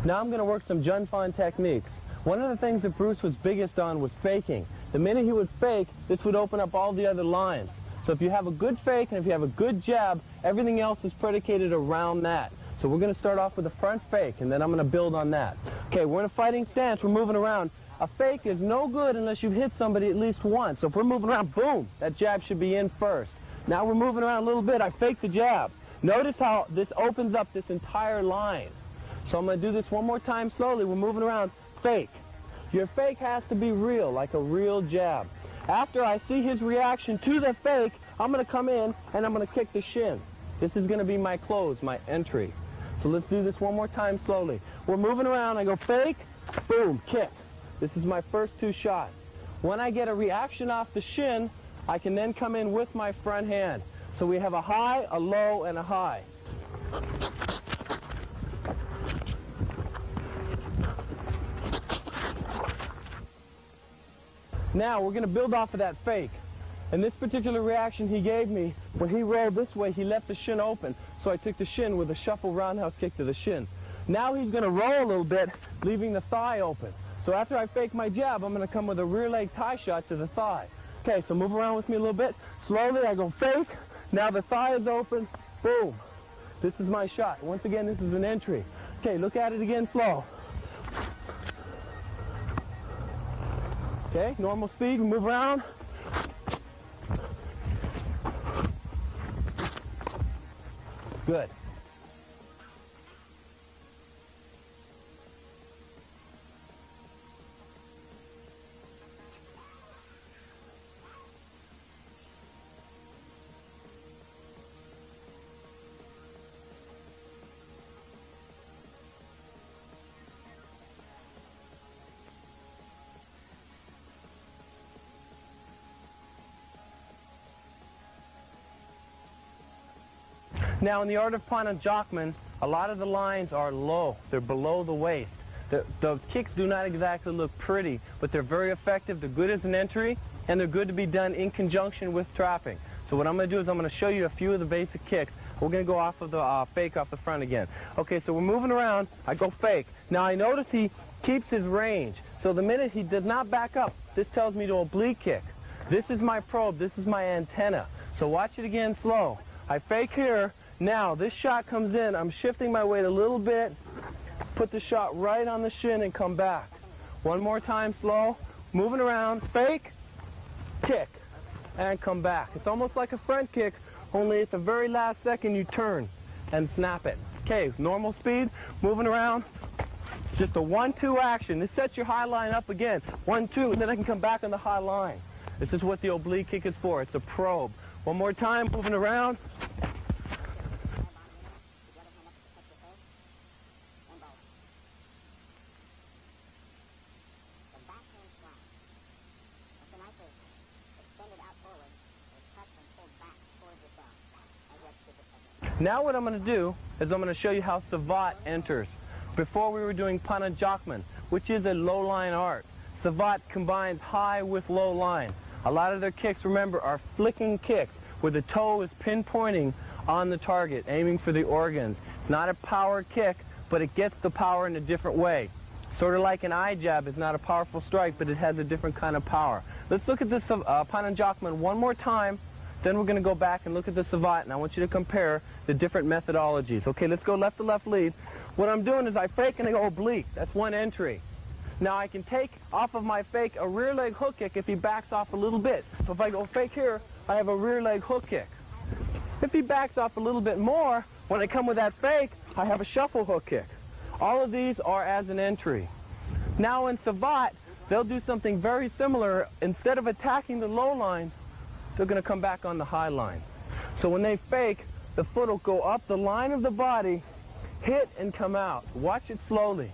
Now I'm going to work some Junfan techniques. One of the things that Bruce was biggest on was faking. The minute he would fake, this would open up all the other lines. So if you have a good fake and if you have a good jab, everything else is predicated around that. So we're going to start off with a front fake, and then I'm going to build on that. Okay, we're in a fighting stance. We're moving around. A fake is no good unless you've hit somebody at least once. So if we're moving around, boom, that jab should be in first. Now we're moving around a little bit. I fake the jab. Notice how this opens up this entire line. So I'm going to do this one more time slowly. We're moving around. Fake. Your fake has to be real, like a real jab. After I see his reaction to the fake, I'm going to come in and I'm going to kick the shin. This is going to be my close, my entry. So let's do this one more time slowly. We're moving around. I go fake, boom, kick. This is my first two shots. When I get a reaction off the shin, I can then come in with my front hand. So we have a high, a low, and a high. Now we're going to build off of that fake. And this particular reaction he gave me, when he rolled this way, he left the shin open. So I took the shin with a shuffle roundhouse kick to the shin. Now he's going to roll a little bit, leaving the thigh open. So after I fake my jab, I'm going to come with a rear leg tie shot to the thigh. Okay, so move around with me a little bit. Slowly, I go fake. Now the thigh is open. Boom. This is my shot. Once again, this is an entry. Okay, look at it again slow. Okay, normal speed, we move around. Good. Now in the art of Panajokman, a lot of the lines are low. They're below the waist. The kicks do not exactly look pretty, but they're very effective. They're good as an entry, and they're good to be done in conjunction with trapping. So what I'm going to do is I'm going to show you a few of the basic kicks. We're going to go off of the fake off the front again. Okay, so we're moving around. I go fake. Now I notice he keeps his range. So the minute he does not back up, this tells me to oblique kick. This is my probe. This is my antenna. So watch it again slow. I fake here. Now, this shot comes in. I'm shifting my weight a little bit, put the shot right on the shin and come back. One more time, slow. Moving around, fake, kick, and come back. It's almost like a front kick, only at the very last second you turn and snap it. Okay, normal speed, moving around. It's just a 1-2 action. This sets your high line up again. 1-2, and then I can come back on the high line. This is what the oblique kick is for. It's a probe. One more time, moving around. Now what I'm going to do is I'm going to show you how Savat enters. Before we were doing Panajokman, which is a low line art. Savat combines high with low line. A lot of their kicks, remember, are flicking kicks where the toe is pinpointing on the target, aiming for the organs. It's not a power kick, but it gets the power in a different way. Sort of like an eye jab is not a powerful strike, but it has a different kind of power. Let's look at this Panajokman one more time. Then we're going to go back and look at the Savat, and I want you to compare the different methodologies. Okay, let's go left to left lead. What I'm doing is I fake and I go oblique. That's one entry. Now I can take off of my fake a rear leg hook kick if he backs off a little bit. So if I go fake here, I have a rear leg hook kick. If he backs off a little bit more, when I come with that fake, I have a shuffle hook kick. All of these are as an entry. Now in Savat, they'll do something very similar. Instead of attacking the low line, they're going to come back on the high line. So when they fake, the foot will go up the line of the body, hit and come out. Watch it slowly.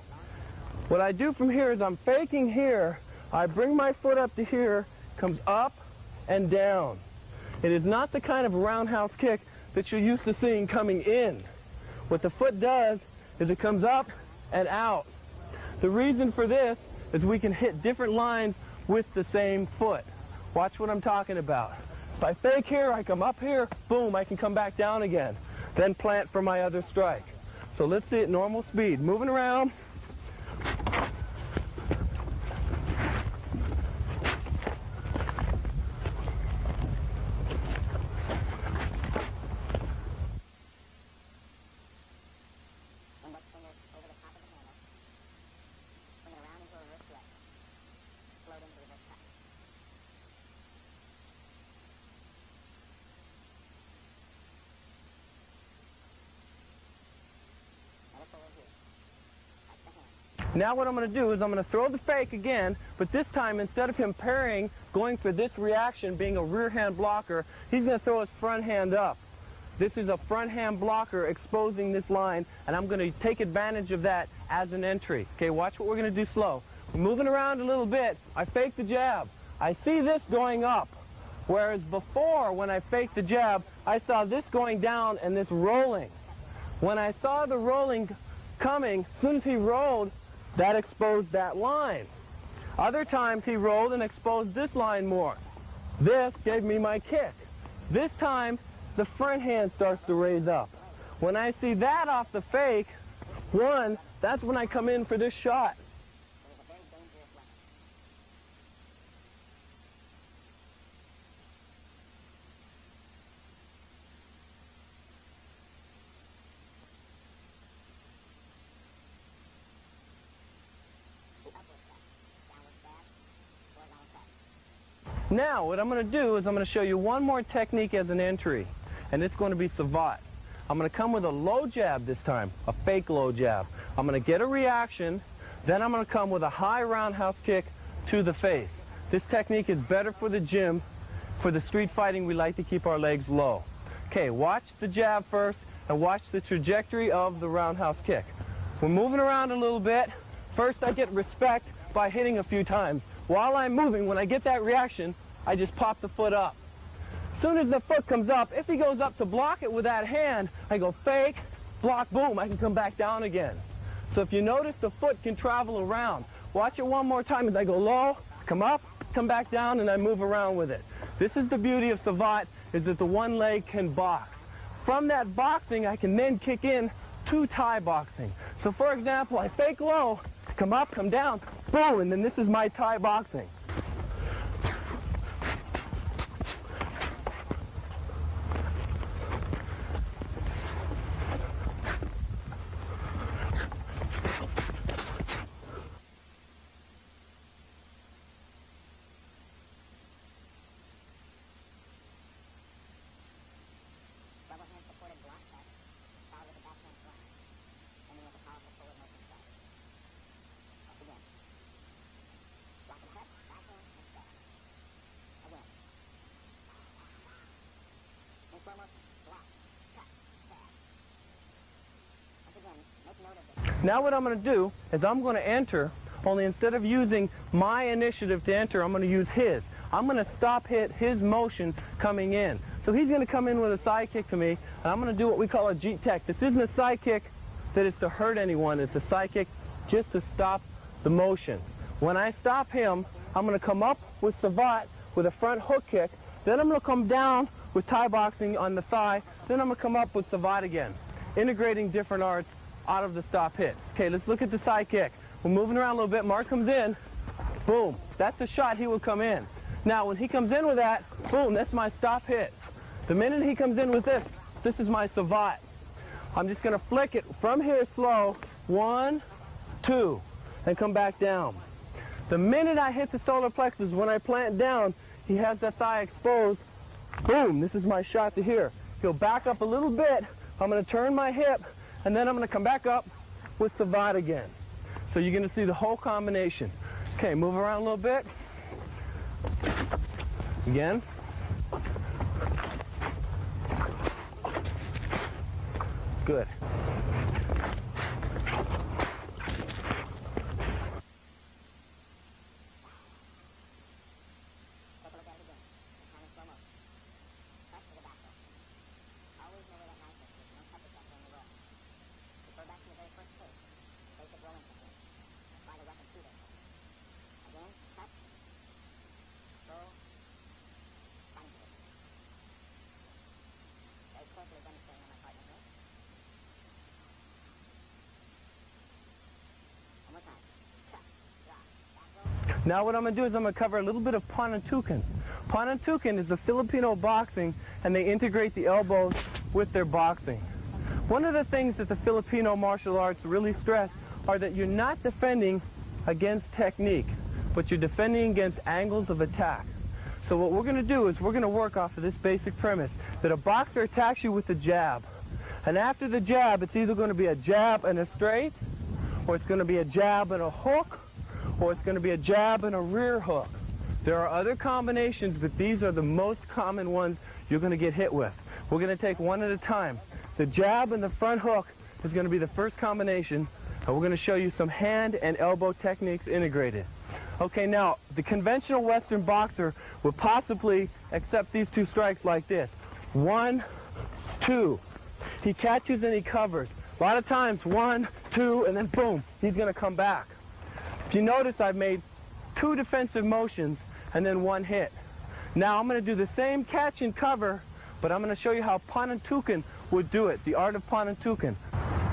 What I do from here is I'm faking here. I bring my foot up to here, comes up and down. It is not the kind of roundhouse kick that you're used to seeing coming in. What the foot does is it comes up and out. The reason for this is we can hit different lines with the same foot. Watch what I'm talking about. If I fake here, I come up here, boom, I can come back down again. Then plant for my other strike. So let's see it normal speed. Moving around, Now what I'm going to do is I'm going to throw the fake again, but this time instead of him parrying, going for this reaction, being a rear hand blocker, he's going to throw his front hand up. This is a front hand blocker exposing this line, and I'm going to take advantage of that as an entry. Okay, watch what we're going to do slow. We're moving around a little bit. I fake the jab. I see this going up, whereas before when I faked the jab, I saw this going down and this rolling. When I saw the rolling coming, as soon as he rolled, that exposed that line. Other times he rolled and exposed this line more. This gave me my kick. This time, the front hand starts to raise up. When I see that off the fake, one, that's when I come in for this shot. Now, what I'm going to do is I'm going to show you one more technique as an entry, and it's going to be savate. I'm going to come with a low jab this time, a fake low jab. I'm going to get a reaction, then I'm going to come with a high roundhouse kick to the face. This technique is better for the gym. For the street fighting, we like to keep our legs low. Okay, watch the jab first, and watch the trajectory of the roundhouse kick. We're moving around a little bit. First, I get respect by hitting a few times. While I'm moving, when I get that reaction, I just pop the foot up. As soon as the foot comes up, if he goes up to block it with that hand, I go fake, block, boom, I can come back down again. So if you notice, the foot can travel around. Watch it one more time as I go low, come up, come back down, and I move around with it. This is the beauty of savate, is that the one leg can box. From that boxing, I can then kick in to Thai boxing. So for example, I fake low, come up, come down, boom, and then this is my Thai boxing. Now what I'm going to do is I'm going to enter, only instead of using my initiative to enter, I'm going to use his. I'm going to stop hit his motion coming in. So he's going to come in with a side kick to me, and I'm going to do what we call a Jeet Tech. This isn't a side kick that is to hurt anyone. It's a side kick just to stop the motion. When I stop him, I'm going to come up with savate with a front hook kick. Then I'm going to come down with Thai boxing on the thigh. Then I'm going to come up with savate again, integrating different arts out of the stop hit. Okay, let's look at the side kick. We're moving around a little bit. Mark comes in. Boom. That's the shot he will come in. Now, when he comes in with that, boom, that's my stop hit. The minute he comes in with this, this is my savate. I'm just going to flick it from here slow. 1, 2, and come back down. The minute I hit the solar plexus, when I plant down, he has that thigh exposed. Boom, this is my shot to here. He'll back up a little bit. I'm going to turn my hip, and then I'm going to come back up with savate again. So you're going to see the whole combination. Okay, move around a little bit. Again. Good. Now what I'm going to do is I'm going to cover a little bit of panantukan. Panantukan is a Filipino boxing, and they integrate the elbows with their boxing. One of the things that the Filipino martial arts really stress are that you're not defending against technique, but you're defending against angles of attack. So what we're going to do is we're going to work off of this basic premise that a boxer attacks you with a jab. And after the jab, it's either going to be a jab and a straight, or it's going to be a jab and a hook, or it's going to be a jab and a rear hook. There are other combinations, but these are the most common ones you're going to get hit with. We're going to take one at a time. The jab and the front hook is going to be the first combination, and we're going to show you some hand and elbow techniques integrated. Okay, now, the conventional Western boxer would possibly accept these two strikes like this. 1, 2. He catches and he covers. A lot of times, 1, 2, and then boom, he's going to come back. If you notice, I've made 2 defensive motions and then 1 hit. Now I'm going to do the same catch and cover, but I'm going to show you how Panantukan would do it, the art of Panantukan.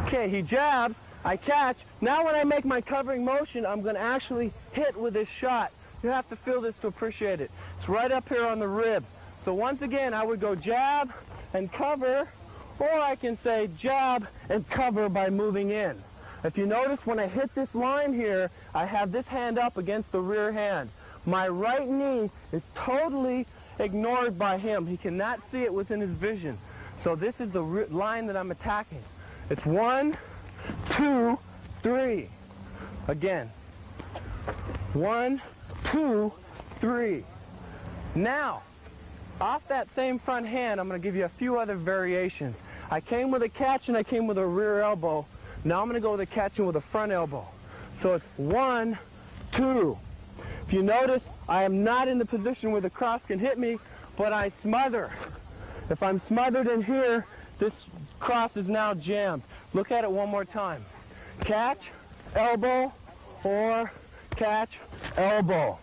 Okay, he jabs, I catch. Now when I make my covering motion, I'm going to actually hit with this shot. You have to feel this to appreciate it. It's right up here on the rib. So once again, I would go jab and cover, or I can say jab and cover by moving in. If you notice, when I hit this line here, I have this hand up against the rear hand. My right knee is totally ignored by him. He cannot see it within his vision. So this is the line that I'm attacking. It's 1, 2, 3. Again. 1, 2, 3. Now, off that same front hand, I'm going to give you a few other variations. I came with a catch and I came with a rear elbow. Now I'm going to go with a catch and with a front elbow. So it's 1, 2. If you notice, I am not in the position where the cross can hit me, but I smother. If I'm smothered in here, this cross is now jammed. Look at it one more time. Catch, elbow, or catch, elbow.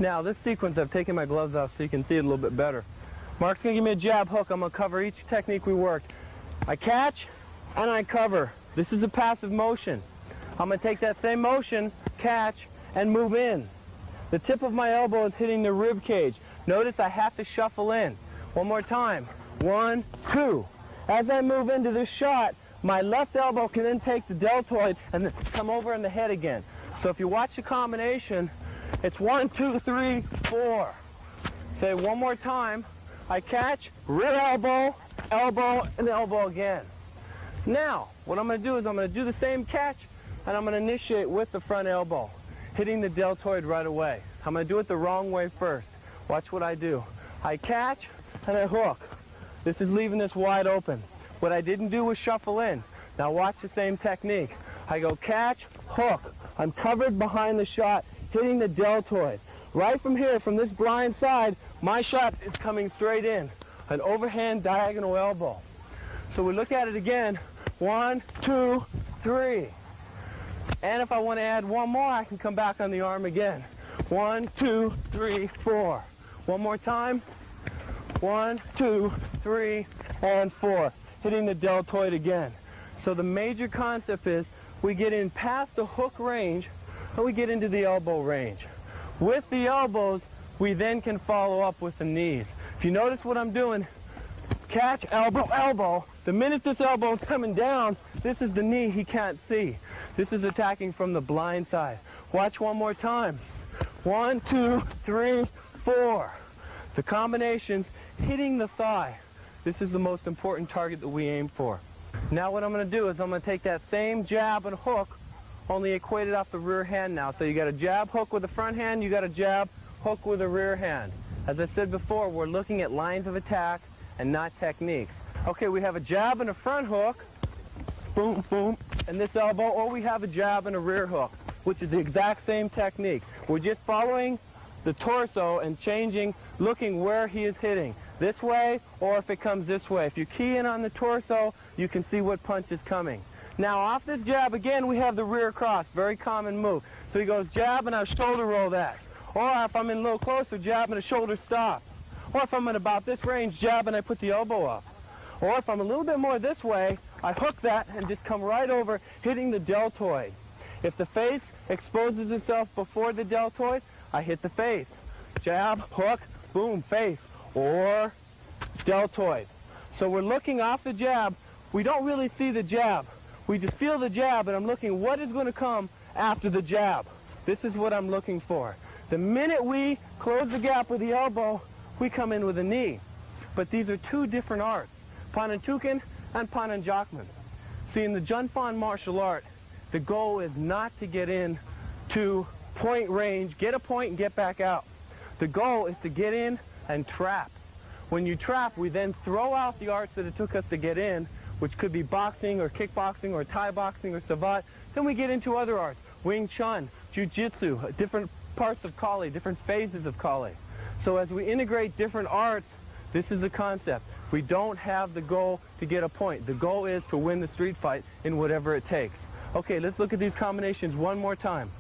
Now, this sequence, I've taken my gloves off so you can see it a little bit better. Mark's going to give me a jab hook. I'm going to cover each technique we worked. I catch and I cover. This is a passive motion. I'm going to take that same motion, catch, and move in. The tip of my elbow is hitting the rib cage. Notice I have to shuffle in. One more time. 1, 2. As I move into this shot, my left elbow can then take the deltoid and then come over in the head again. So if you watch the combination, it's 1, 2, 3, 4. Say one more time. I catch, rear elbow, elbow, and elbow again. Now, what I'm going to do is I'm going to do the same catch, and I'm going to initiate with the front elbow, hitting the deltoid right away. I'm going to do it the wrong way first. Watch what I do. I catch, and I hook. This is leaving this wide open. What I didn't do was shuffle in. Now watch the same technique. I go catch, hook. I'm covered behind the shot, hitting the deltoid. Right from here, from this blind side, my shot is coming straight in. An overhand diagonal elbow. So we look at it again. 1, 2, 3. And if I want to add one more, I can come back on the arm again. 1, 2, 3, 4. One more time. 1, 2, 3, and 4. Hitting the deltoid again. So the major concept is we get in past the hook range and we get into the elbow range. With the elbows, we then can follow up with the knees. If you notice what I'm doing, catch, elbow, elbow. The minute this elbow is coming down, this is the knee he can't see. This is attacking from the blind side. Watch one more time. 1, 2, 3, 4. The combinations hitting the thigh. This is the most important target that we aim for. Now what I'm going to do is I'm going to take that same jab and hook, only equated off the rear hand now. So you got a jab hook with the front hand, you got a jab hook with the rear hand. As I said before, we're looking at lines of attack and not techniques. Okay, we have a jab and a front hook, boom, boom, and this elbow, or we have a jab and a rear hook, which is the exact same technique. We're just following the torso and changing, looking where he is hitting. This way, or if it comes this way. If you key in on the torso, you can see what punch is coming. Now, off this jab, again, we have the rear cross, very common move. So he goes jab and I'll shoulder roll that. Or if I'm in a little closer, jab and a shoulder stop. Or if I'm in about this range, jab and I put the elbow up. Or if I'm a little bit more this way, I hook that and just come right over, hitting the deltoid. If the face exposes itself before the deltoid, I hit the face. Jab, hook, boom, face. Or deltoid. So we're looking off the jab. We don't really see the jab. We just feel the jab, and I'm looking what is going to come after the jab. This is what I'm looking for. The minute we close the gap with the elbow, we come in with a knee. But these are two different arts, Panantukan and Pananjakman. See, in the Junfan martial art, the goal is not to get in to point range, get a point and get back out. The goal is to get in and trap. When you trap, we then throw out the arts that it took us to get in, which could be boxing or kickboxing or Thai boxing or Savat. Then we get into other arts, Wing Chun, Jiu-Jitsu, different parts of Kali, different phases of Kali. So as we integrate different arts, this is the concept. We don't have the goal to get a point. The goal is to win the street fight in whatever it takes. Okay, let's look at these combinations one more time.